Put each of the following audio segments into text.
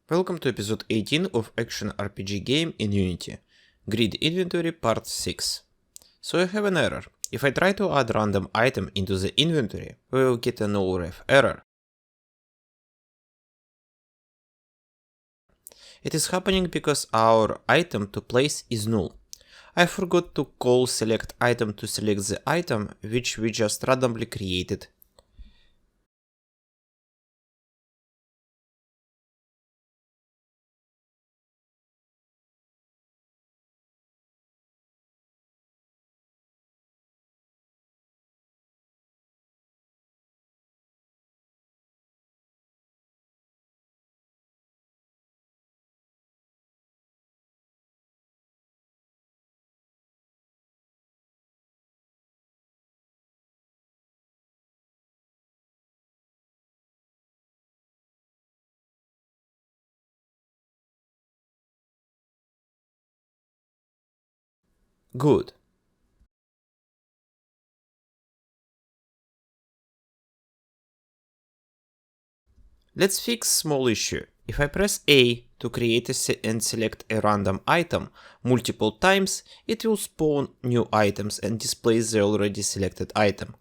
Welcome to episode 18 of action RPG game in Unity, GridInventory part 6. So I have an error. If I try to add random item into the inventory, we will get a null-ref error. It is happening because our item to place is null. I forgot to call select item to select the item which we just randomly created. Good. Let's fix small issue. If I press A to create and select a random item multiple times, it will spawn new items and display the already selected item.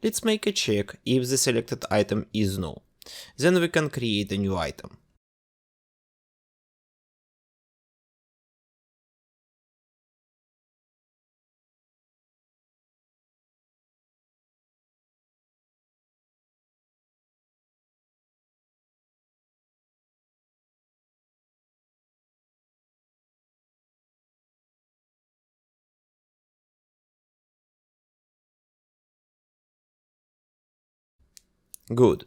Let's make a check if the selected item is null. Then we can create a new item. Good.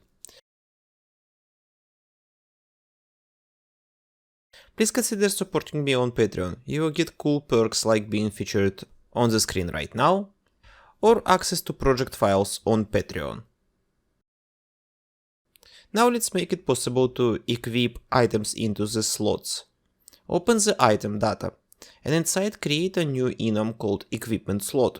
Please consider supporting me on Patreon. You will get cool perks like being featured on the screen right now, or access to project files on Patreon. Now let's make it possible to equip items into the slots. Open the item data, and inside create a new enum called equipment slot.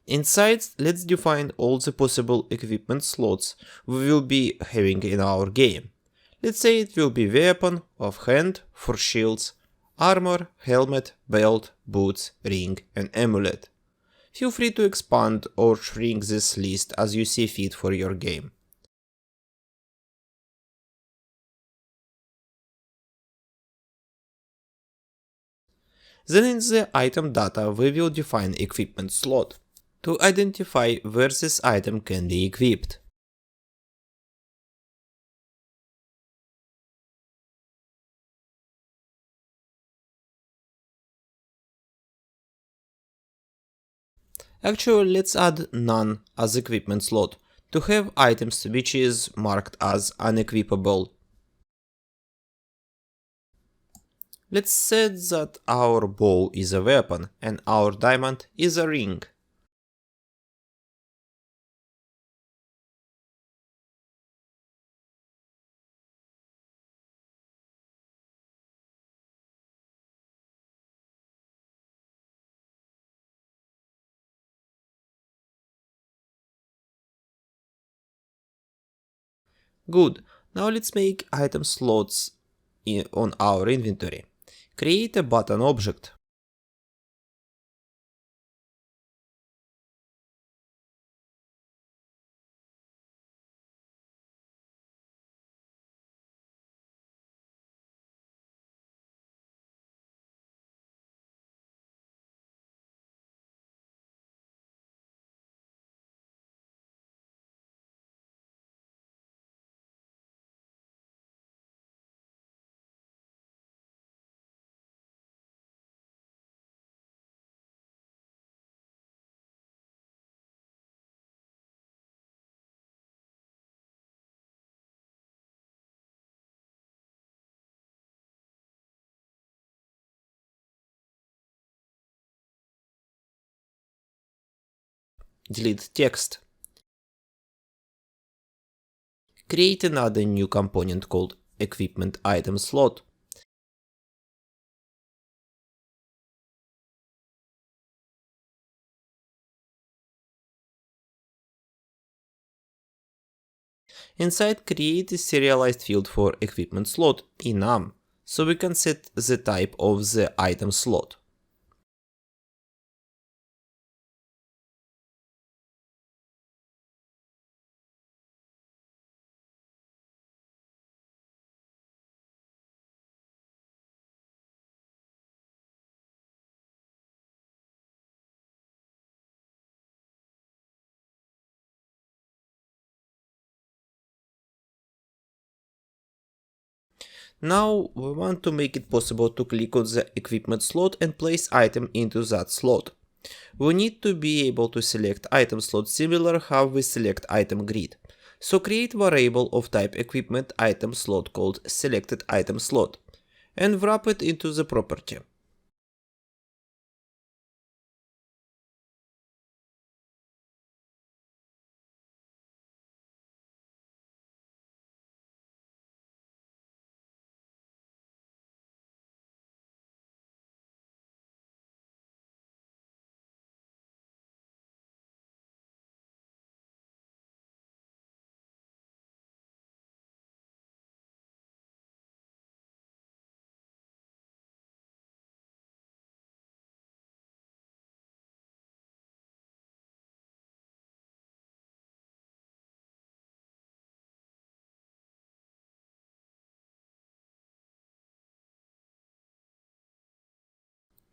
Inside, let's define all the possible equipment slots we will be having in our game. Let's say it will be weapon, offhand, for shields, armor, helmet, belt, boots, ring, and amulet. Feel free to expand or shrink this list as you see fit for your game. Then in the item data we will define equipment slot to identify where this item can be equipped. Actually, let's add none as equipment slot to have items which is marked as unequipable. Let's set that our bow is a weapon and our diamond is a ring. Good, now let's make item slots on our inventory. Create a button object. Delete text. create another new component called equipment item slot. Inside, create a serialized field for equipment slot enum, so we can set the type of the item slot. Now we want to make it possible to click on the equipment slot and place item into that slot. We need to be able to select item slot similar how we select item grid. So create variable of type equipment item slot called selected item slot and wrap it into the property.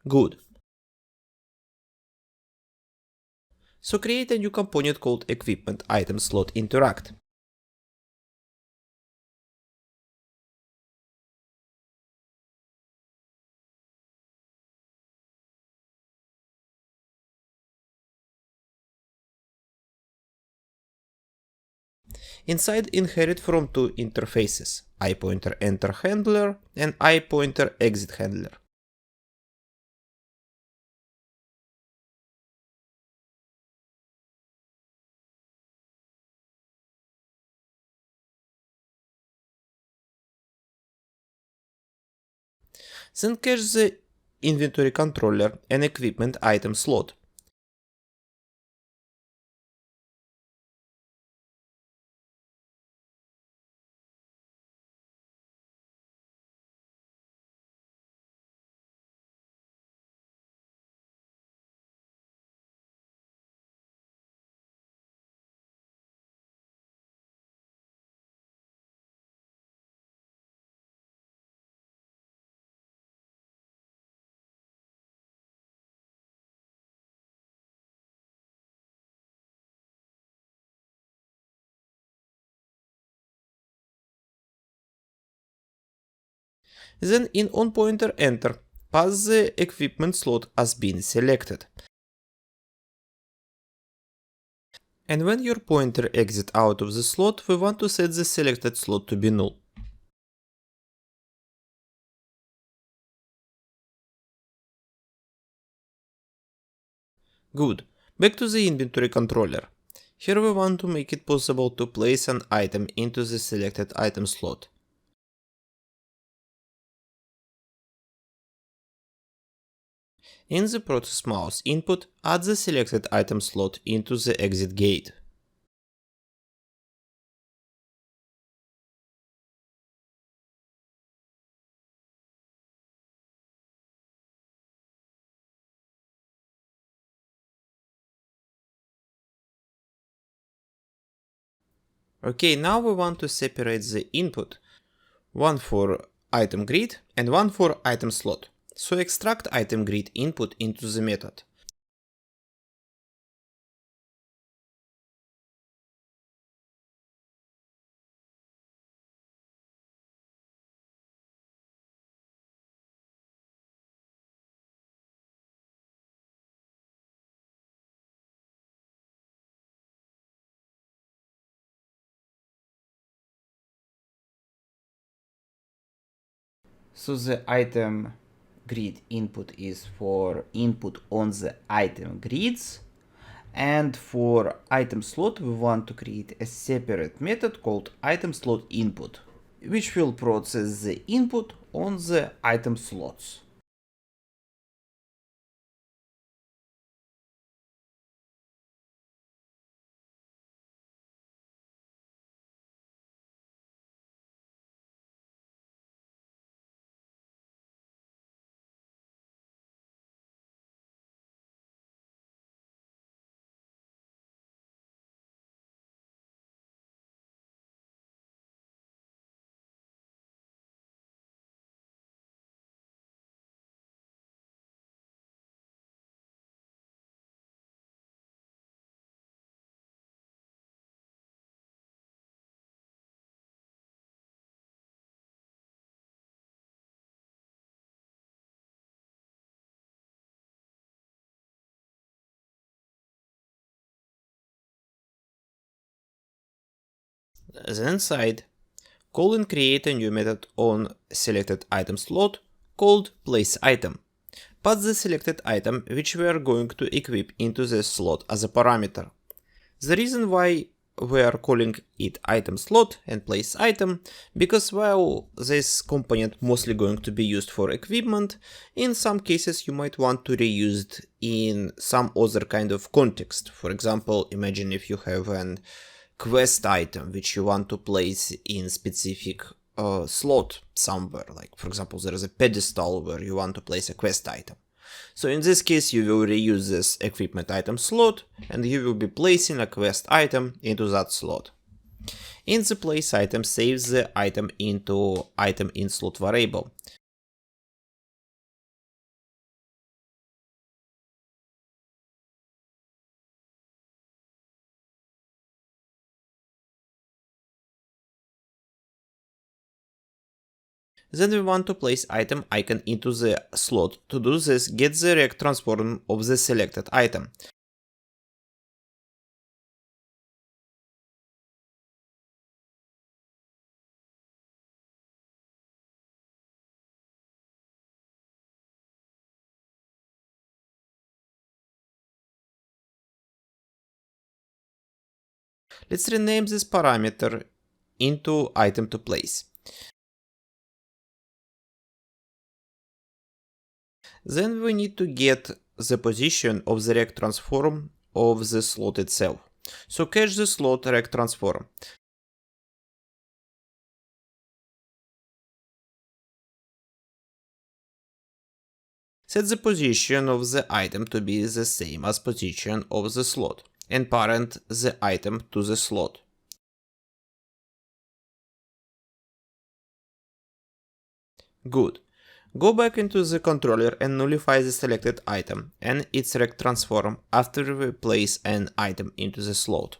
Good. So create a new component called equipment item slot interact. Inside, inherit from two interfaces, iPointer enter handler and iPointer exit handler. Then cache the inventory controller and equipment item slot. Then in onPointer enter, pass the equipment slot as being selected. And when your pointer exits out of the slot, we want to set the selected slot to be null. Good. Back to the inventory controller. Here we want to make it possible to place an item into the selected item slot. In the process mouse input, add the selected item slot into the exit gate. Okay, now we want to separate the input, one for item grid and one for item slot. So extract item grid input into the method. So the item grid input is for input on the item grids, And for item slot, we want to create a separate method called item slot input, which will process the input on the item slots. Then inside, call and create a new method on selected item slot called placeItem. Pass the selected item which we are going to equip into the slot as a parameter. The reason why we are calling it item slot and place item, because while this component mostly going to be used for equipment, in some cases you might want to reuse it in some other kind of context. For example, imagine if you have an quest item which you want to place in specific slot somewhere, like for example there is a pedestal where you want to place a quest item. So in this case you will reuse this equipment item slot and you will be placing a quest item into that slot. In the place item, save the item into item in slot variable. Then we want to place item icon into the slot. To do this, get the rect transform of the selected item. Let's rename this parameter into item to place. Then we need to get the position of the rect transform of the slot itself. So cache the slot rect transform. Set the position of the item to be the same as position of the slot, and parent the item to the slot. Good. Go back into the controller and nullify the selected item and its rect transform after we place an item into the slot.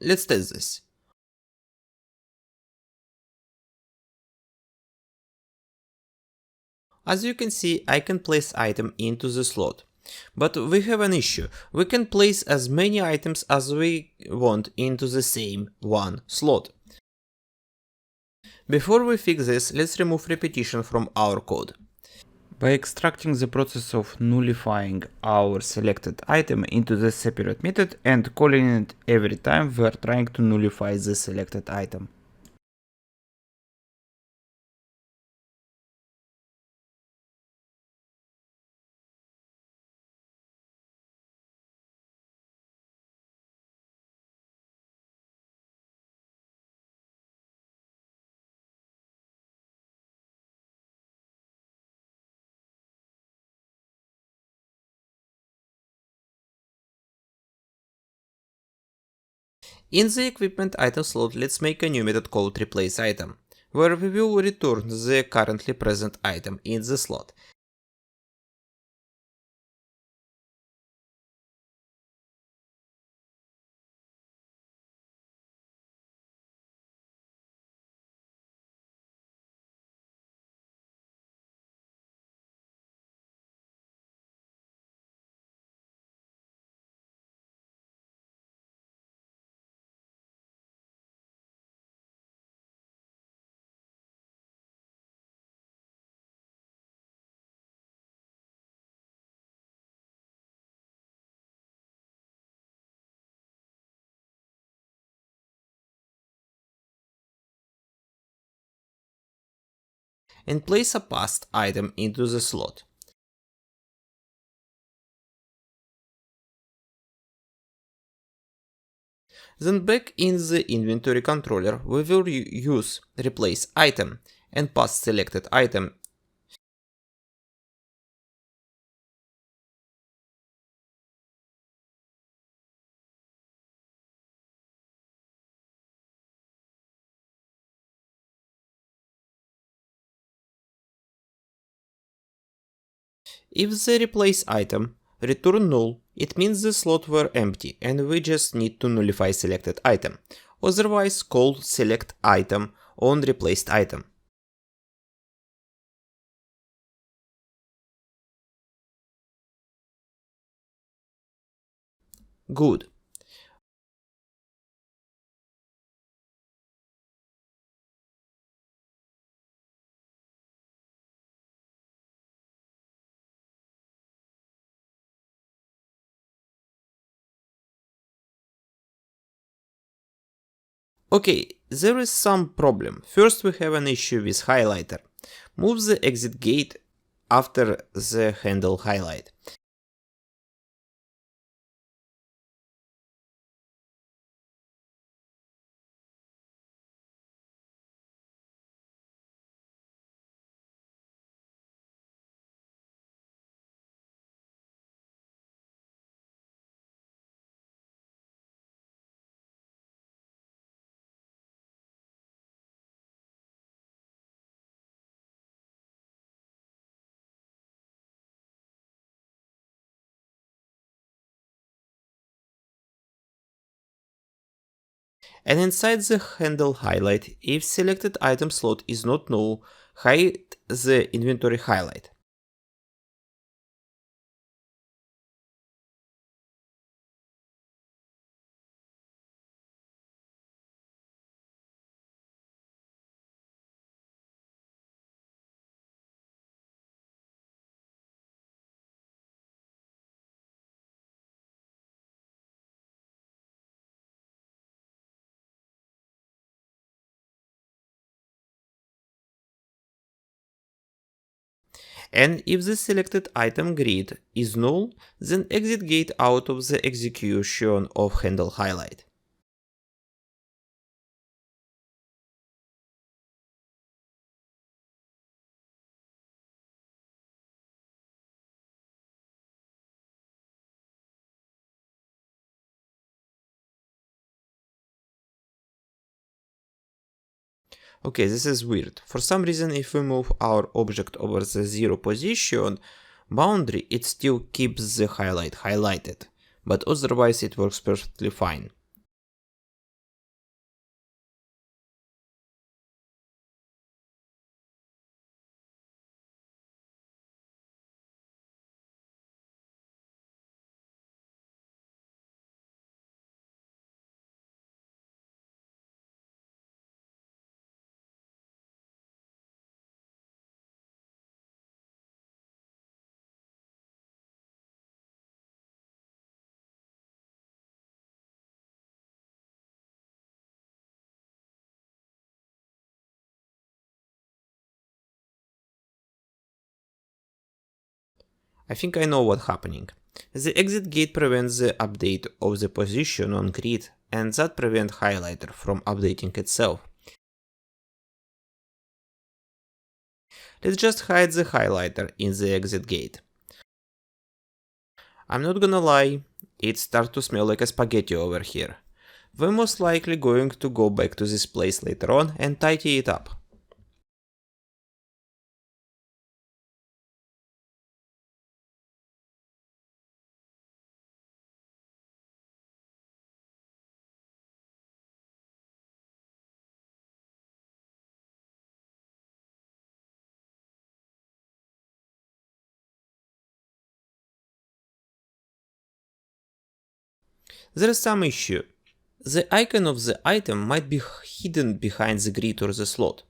Let's test this. As you can see, I can place item into the slot. But we have an issue. We can place as many items as we want into the same one slot. Before we fix this, let's remove repetition from our code. By extracting the process of nullifying our selected item into the separate method and calling it every time we are trying to nullify the selected item. In the equipment item slot, let's make a new method called replaceItem, where we will return the currently present item in the slot. and place a past item into the slot. Then back in the inventory controller, we will use replace item and pass selected item If the replace item return null, it means the slot were empty and we just need to nullify selected item. Otherwise, call select item on replaced item. Good. Okay, there is some problem. First we have an issue with highlighter. Move the exit gate after the handle highlight. And inside the handle highlight, if selected item slot is not null, hide the inventory highlight. And if the selected item grid is null, then exit gate out of the execution of handle highlight. Okay, this is weird. For some reason, if we move our object over the 0 position boundary, it still keeps the highlight highlighted, but otherwise it works perfectly fine. I think I know what's happening. The exit gate prevents the update of the position on grid, and that prevents highlighter from updating itself. Let's just hide the highlighter in the exit gate. I'm not gonna lie, it starts to smell like a spaghetti over here. We're most likely going to go back to this place later on and tidy it up. There is some issue. The icon of the item might be hidden behind the grid or the slot.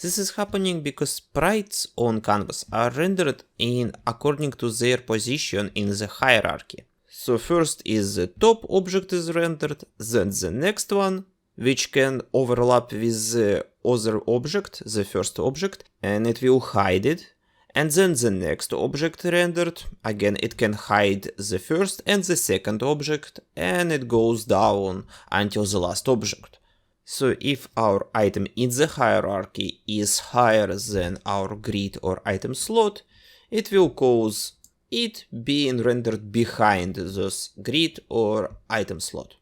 This is happening because sprites on canvas are rendered in according to their position in the hierarchy. So first is the top object is rendered, then the next one, which can overlap with the other object, the first object, and it will hide it. And then the next object rendered, again it can hide the first and the second object, and it goes down until the last object. So if our item in the hierarchy is higher than our grid or item slot, it will cause it being rendered behind this grid or item slot.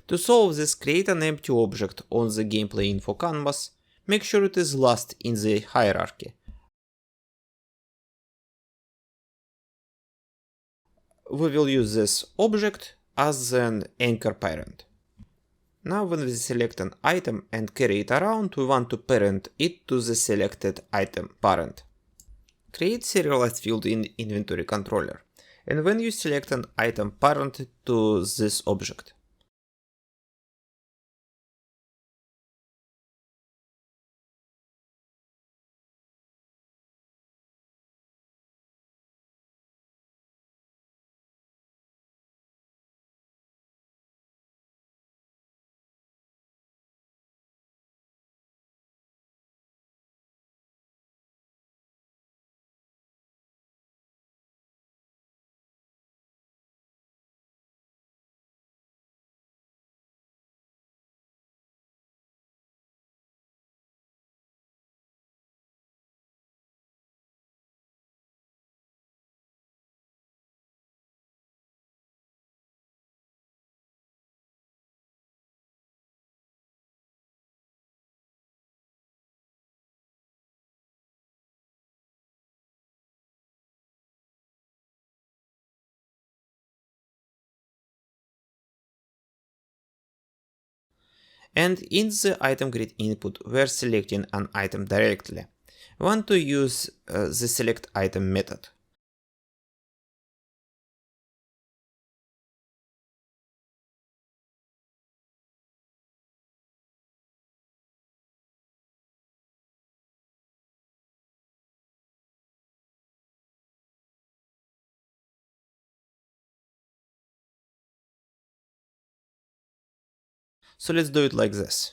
To solve this, create an empty object on the gameplay info canvas. Make sure it is last in the hierarchy. We will use this object as an anchor parent. Now when we select an item and carry it around, we want to parent it to the selected item parent. Create serialized field in inventory controller, and when you select an item, parent it to this object. And in the item grid input, we're selecting an item directly. We want to use the select item method. So let's do it like this.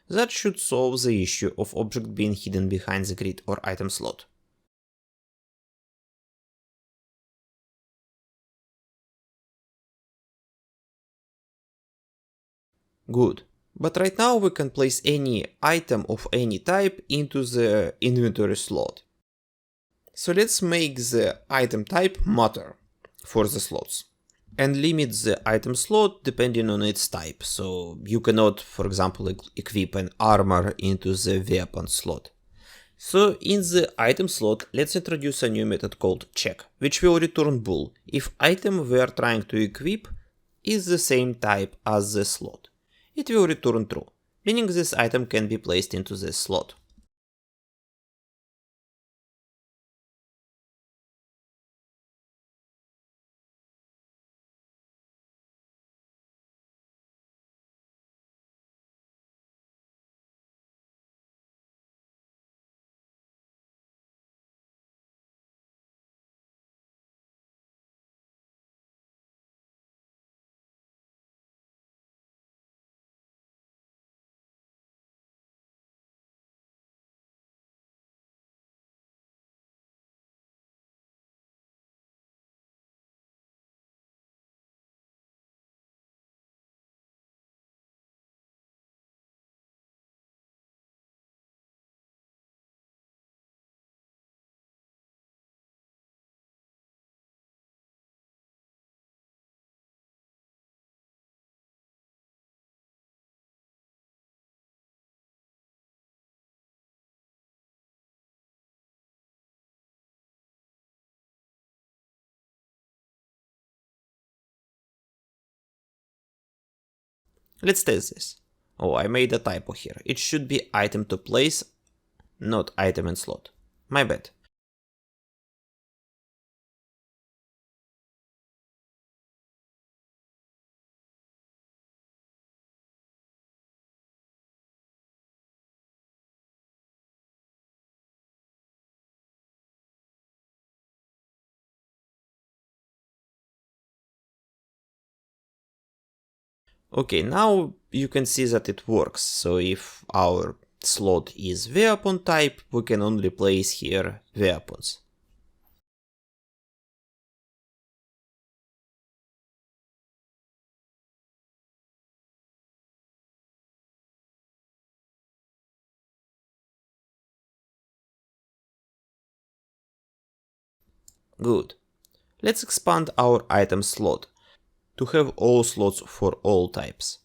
That should solve the issue of object being hidden behind the grid or item slot. Good. But right now we can place any item of any type into the inventory slot. So let's make the item type matter for the slots and limit the item slot depending on its type. So you cannot, for example, equip an armor into the weapon slot. So in the item slot, let's introduce a new method called check, which will return bool if item we are trying to equip is the same type as the slot. It will return true, meaning this item can be placed into this slot. Let's test this. Oh, I made a typo here. It should be item to place, not item and slot. My bad. Okay, now you can see that it works. So if our slot is weapon type, we can only place here weapons. Good. Let's expand our item slot to have all slots for all types.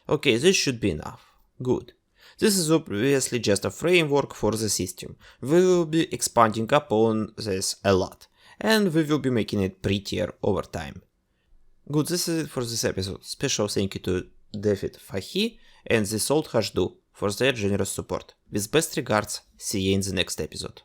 Okay, this should be enough. Good. This is obviously just a framework for the system. We will be expanding upon this a lot, and we will be making it prettier over time. Good, this is it for this episode. Special thank you to David Fahy and the Salt Hashdu for their generous support. With best regards, see you in the next episode.